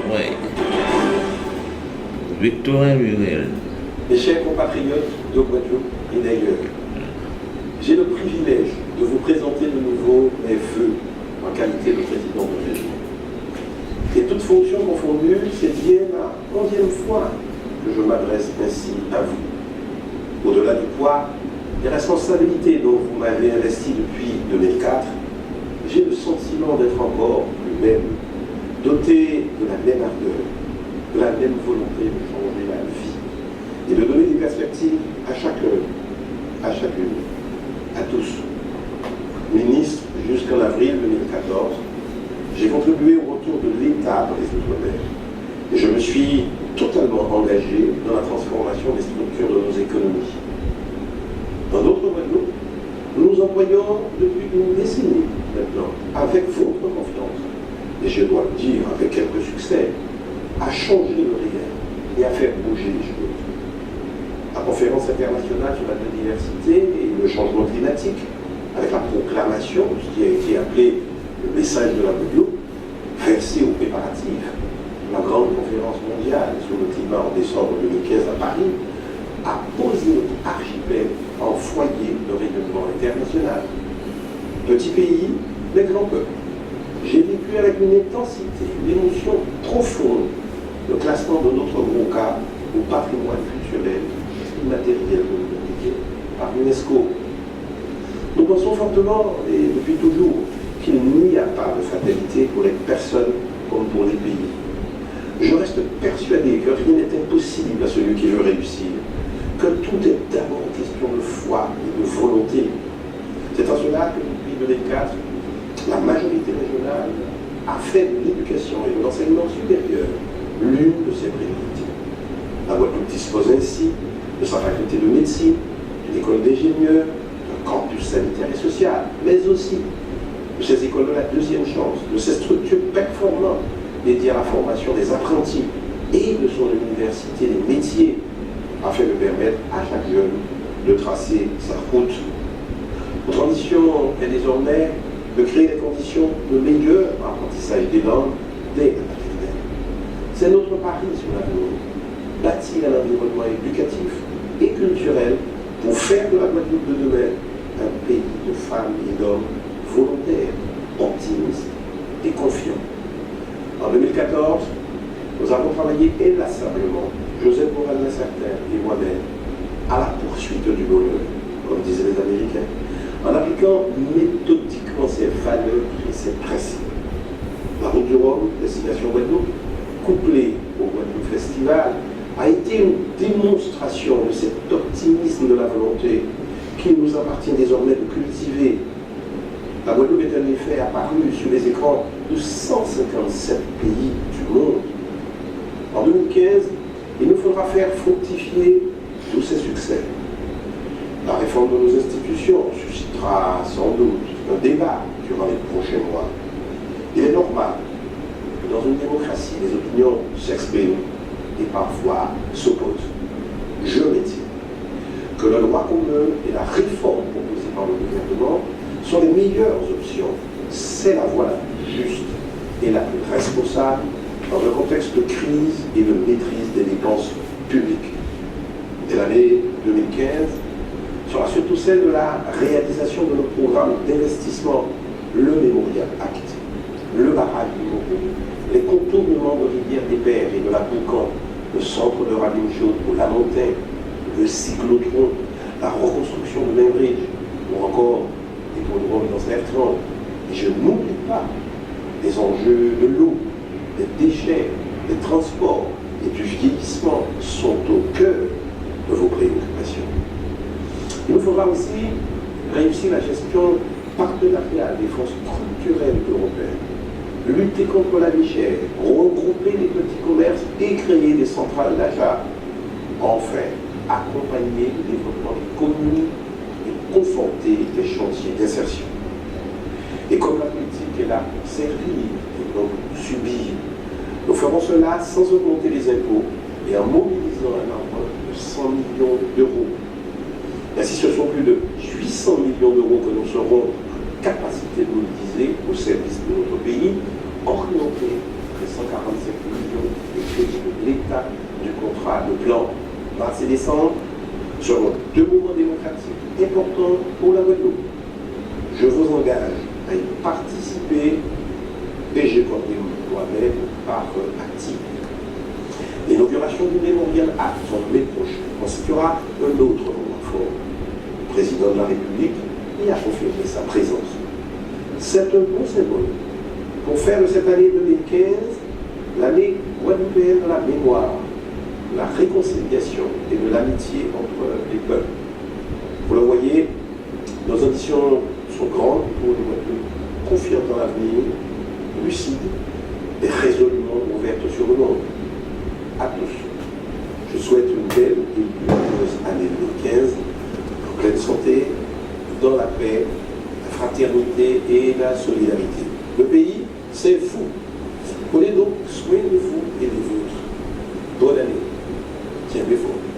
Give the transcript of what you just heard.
Oui. Victorin Muriel. Mes chers compatriotes de Guadeloupe et d'ailleurs, j'ai le privilège de vous présenter de nouveau mes vœux en qualité de président de région. Et toute fonction confondue, c'est bien la 11e fois que je m'adresse ainsi à vous. Au-delà du poids des responsabilités dont vous m'avez investi depuis 2004, j'ai le sentiment d'être encore lui-même, doté de la même ardeur, de la même volonté de changer la vie et de donner des perspectives à chacun, à chacune, à tous. Ministre jusqu'en avril 2014, j'ai contribué au retour de l'État dans les Outre-mer et je me suis totalement engagé dans la transformation des structures de nos économies. Dans d'autres Guadeloupe, nous nous employons depuis une décennie maintenant, avec votre confiance, et je dois le dire avec quelques succès, à changer le réel et à faire bouger les choses. La conférence internationale sur la biodiversité et le changement climatique, avec la proclamation de ce qui a été appelé le message de la Guadeloupe, versé aux préparatifs, la grande conférence mondiale sur le climat en décembre 2015 à Paris, a posé notre archipel en foyer de rayonnement international. Petit pays, mais grand peuple. J'ai vécu avec une intensité, une émotion profonde, le classement de notre gros cas au patrimoine culturel immatériel de l'humanité par l'UNESCO. Nous pensons fortement, et depuis toujours, qu'il n'y a pas de fatalité pour les personnes comme pour les pays. Je reste persuadé que rien n'est impossible à celui qui veut réussir, que tout est d'abord question de foi et de volonté. C'est en cela que depuis 2004, la majorité régionale a fait de l'éducation et de l'enseignement supérieur l'une de ses priorités. La Guadeloupe dispose ainsi de sa faculté de médecine, d'une école d'ingénieurs, d'un campus sanitaire et social, mais aussi de ces écoles de la deuxième chance, de ces structures performantes dédiées à la formation des apprentis et de son université des métiers, afin de permettre à chaque jeune de tracer sa route. Notre ambition est désormais de créer des conditions de meilleur apprentissage des langues dès la maternelle. C'est notre pari sur l'avenir, bâtir un environnement éducatif et culturel pour faire de la Guadeloupe de demain un pays de femmes et d'hommes volontaires, optimistes et confiants. En 2014, nous avons travaillé inlassablement, Joseph Morel-Lasserter et moi-même, à la poursuite du bonheur, comme disaient les Américains, en appliquant méthodiquement ses valeurs et ses principes. La route du Rhum, destination Guadeloupe, couplée au Guadeloupe Festival, a été une démonstration de cet optimisme de la volonté qu'il nous appartient désormais de cultiver. La Guadeloupe est en effet apparue sur les écrans de 157 pays du monde. En 2015, il nous faudra faire fructifier tous ces succès. La réforme de nos institutions suscitera sans doute un débat durant les prochains mois. Il est normal que dans une démocratie, les opinions s'expriment et parfois s'opposent. Je maintiens que le droit commun et la réforme proposée par le gouvernement sont les meilleures options. C'est la voie la plus juste et la plus responsable dans un contexte de crise et de maîtrise des dépenses publiques. Et l'année 2015 sera surtout celle de la réalisation de nos programmes d'investissement, le Mémorial Act, le barrage du Moco, les contournements de rivière des Pères et de la Boucan, le centre de Rabine Chaude au Lamentin, le cyclotron, la reconstruction de Mainbridge, ou encore l'hippodrome dans Bertrand. Et je n'oublie pas les enjeux de l'eau, des déchets, des transports et du vieillissement sont au cœur de vos préoccupations. Il nous faudra aussi réussir la gestion partenariale des fonds structurels européens, lutter contre la vie chère, regrouper les petits commerces et créer des centrales d'achat. Enfin, accompagner le développement des communes et conforter les chantiers d'insertion. Et comme la politique est là pour servir et non pour subir, nous ferons cela sans augmenter les impôts et en mobilisant un emprunt de 100 millions d'euros. Ainsi, ce sont plus de 800 millions d'euros que nous serons en capacité de mobiliser au service de notre pays, orientés 645 millions de crédits de l'État du contrat de plan mars et décembre seront deux moments démocratiques importants pour la Guadeloupe. Je vous engage à y participer et je compte moi-même par actif. L'inauguration du mémorial Acte en mai prochain constituera un autre moment fort. Le président de la République y a confirmé sa présence. C'est un bon symbole pour faire de cette année 2015 l'année guadeloupéenne de la mémoire, de la réconciliation et de l'amitié entre les peuples. Vous le voyez, nos ambitions sont grandes pour le Guadeloupe, confiantes dans l'avenir, lucides et résolument ouvertes sur le monde. À tous, je souhaite une belle et lumineuse année 2015, en pleine santé, dans la paix, la fraternité et la solidarité. Le pays, c'est vous. Prenez donc soin de vous et des vôtres. Bonne année. Tiens, fort.